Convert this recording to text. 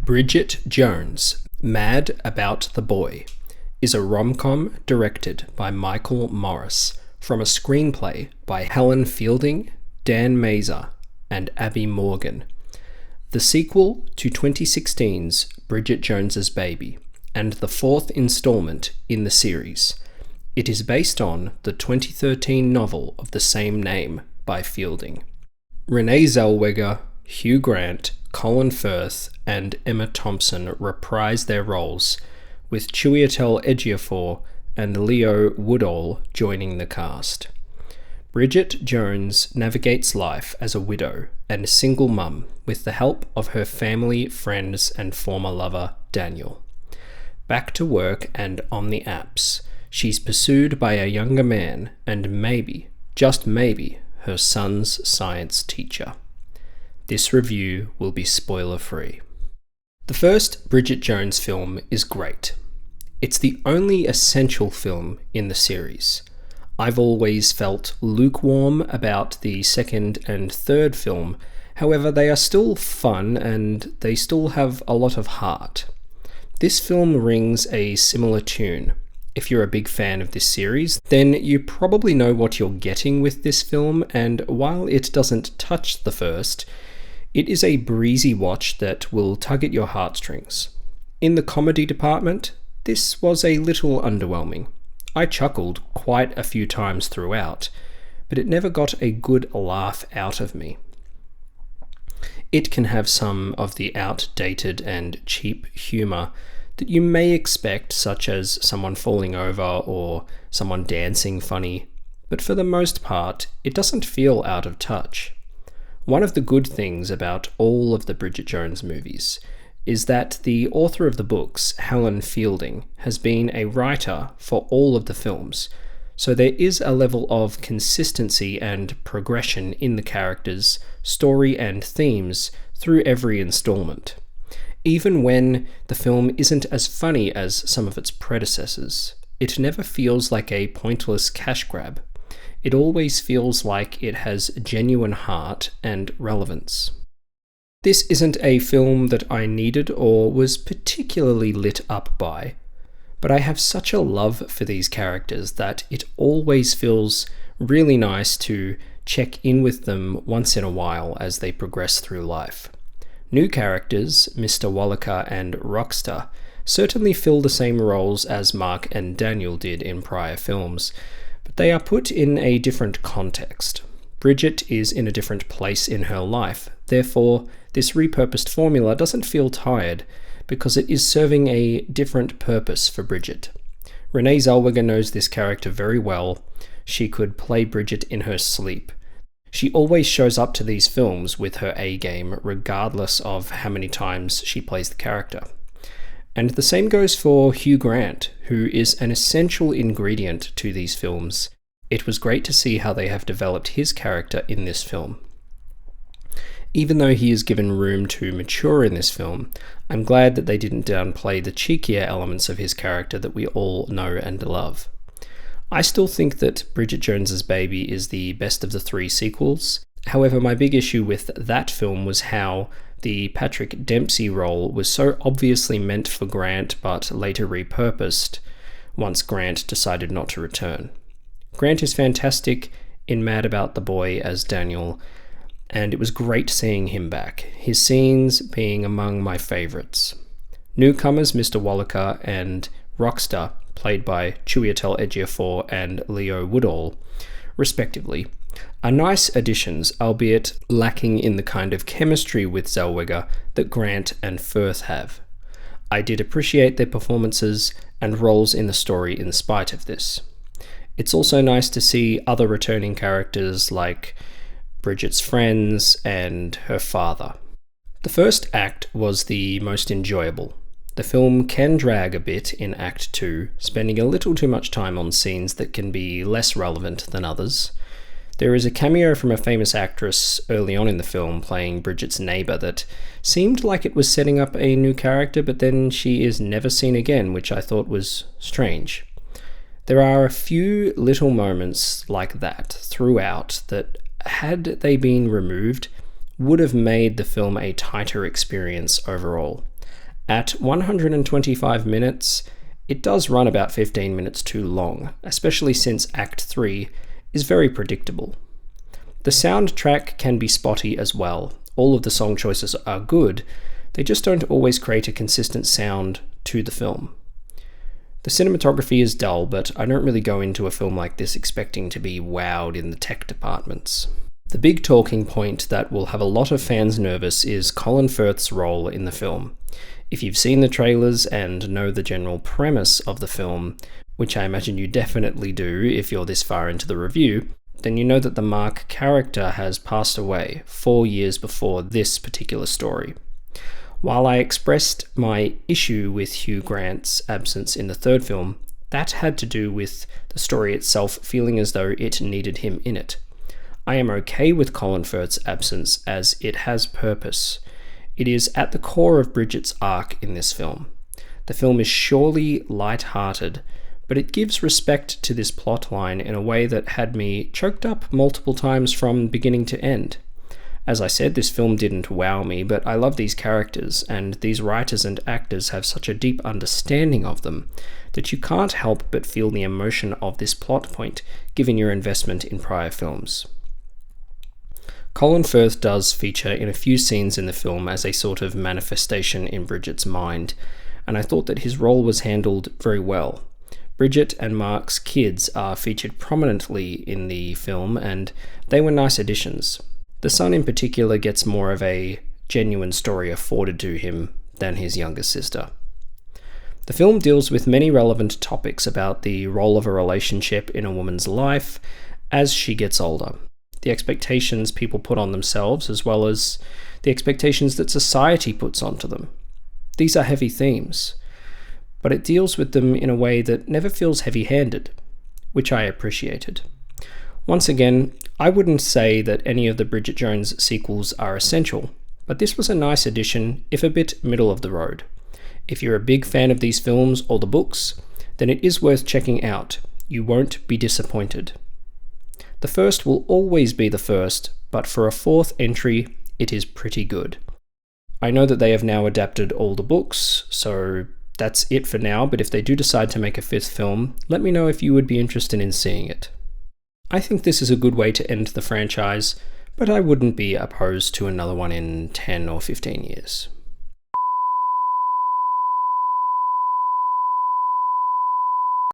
Bridget Jones, Mad About the Boy, is a rom-com directed by Michael Morris from a screenplay by Helen Fielding, Dan Mazer, and Abby Morgan. The sequel to 2016's Bridget Jones's Baby, and the fourth installment in the series. It is based on the 2013 novel of the same name by Fielding. Renee Zellweger, Hugh Grant, Colin Firth, and Emma Thompson reprise their roles, with Chiwetel Ejiofor and Leo Woodall joining the cast. Bridget Jones navigates life as a widow and single mum with the help of her family, friends, and former lover, Daniel. Back to work and on the apps, she's pursued by a younger man and maybe, just maybe, her son's science teacher. This review will be spoiler-free. The first Bridget Jones film is great. It's the only essential film in the series. I've always felt lukewarm about the second and third film, however they are still fun and they still have a lot of heart. This film rings a similar tune. If you're a big fan of this series, then you probably know what you're getting with this film, and while it doesn't touch the first, it is a breezy watch that will tug at your heartstrings. In the comedy department, this was a little underwhelming. I chuckled quite a few times throughout, but it never got a good laugh out of me. It can have some of the outdated and cheap humour that you may expect, such as someone falling over or someone dancing funny, but for the most part, it doesn't feel out of touch. One of the good things about all of the Bridget Jones movies is that the author of the books, Helen Fielding, has been a writer for all of the films, so there is a level of consistency and progression in the characters, story and themes through every installment. Even when the film isn't as funny as some of its predecessors, it never feels like a pointless cash grab. It always feels like it has genuine heart and relevance. This isn't a film that I needed or was particularly lit up by, but I have such a love for these characters that it always feels really nice to check in with them once in a while as they progress through life. New characters, Mr. Wallaker and Rockstar, certainly fill the same roles as Mark and Daniel did in prior films, but they are put in a different context. Bridget is in a different place in her life, therefore this repurposed formula doesn't feel tired because it is serving a different purpose for Bridget. Renee Zellweger knows this character very well. She could play Bridget in her sleep. She always shows up to these films with her A-game, regardless of how many times she plays the character. And the same goes for Hugh Grant, who is an essential ingredient to these films. It was great to see how they have developed his character in this film. Even though he is given room to mature in this film, I'm glad that they didn't downplay the cheekier elements of his character that we all know and love. I still think that Bridget Jones's Baby is the best of the three sequels. However, my big issue with that film was how the Patrick Dempsey role was so obviously meant for Grant but later repurposed once Grant decided not to return. Grant is fantastic in Mad About the Boy as Daniel, and it was great seeing him back, his scenes being among my favourites. Newcomers Mr. Wallaker and Rockstar, played by Chiwetel Ejiofor and Leo Woodall, respectively, are nice additions, albeit lacking in the kind of chemistry with Zellweger that Grant and Firth have. I did appreciate their performances and roles in the story in spite of this. It's also nice to see other returning characters like Bridget's friends and her father. The first act was the most enjoyable. The film can drag a bit in Act 2, spending a little too much time on scenes that can be less relevant than others. There is a cameo from a famous actress early on in the film playing Bridget's neighbour that seemed like it was setting up a new character, but then she is never seen again, which I thought was strange. There are a few little moments like that throughout that, had they been removed, would have made the film a tighter experience overall. At 125 minutes, it does run about 15 minutes too long, especially since Act 3 is very predictable. The soundtrack can be spotty as well. All of the song choices are good, they just don't always create a consistent sound to the film. The cinematography is dull, but I don't really go into a film like this expecting to be wowed in the tech departments. The big talking point that will have a lot of fans nervous is Colin Firth's role in the film. If you've seen the trailers and know the general premise of the film, which I imagine you definitely do if you're this far into the review, then you know that the Mark character has passed away 4 years before this particular story. While I expressed my issue with Hugh Grant's absence in the third film, that had to do with the story itself feeling as though it needed him in it. I am okay with Colin Firth's absence as it has purpose. It is at the core of Bridget's arc in this film. The film is surely light-hearted, but it gives respect to this plotline in a way that had me choked up multiple times from beginning to end. As I said, this film didn't wow me, but I love these characters, and these writers and actors have such a deep understanding of them that you can't help but feel the emotion of this plot point given your investment in prior films. Colin Firth does feature in a few scenes in the film as a sort of manifestation in Bridget's mind, and I thought that his role was handled very well. Bridget and Mark's kids are featured prominently in the film, and they were nice additions. The son in particular gets more of a genuine story afforded to him than his younger sister. The film deals with many relevant topics about the role of a relationship in a woman's life as she gets older, the expectations people put on themselves, as well as the expectations that society puts onto them. These are heavy themes, but it deals with them in a way that never feels heavy-handed, which I appreciated. Once again, I wouldn't say that any of the Bridget Jones sequels are essential, but this was a nice addition, if a bit middle of the road. If you're a big fan of these films or the books, then it is worth checking out. You won't be disappointed. The first will always be the first, but for a fourth entry, it is pretty good. I know that they have now adapted all the books, so that's it for now, but if they do decide to make a fifth film, let me know if you would be interested in seeing it. I think this is a good way to end the franchise, but I wouldn't be opposed to another one in 10 or 15 years.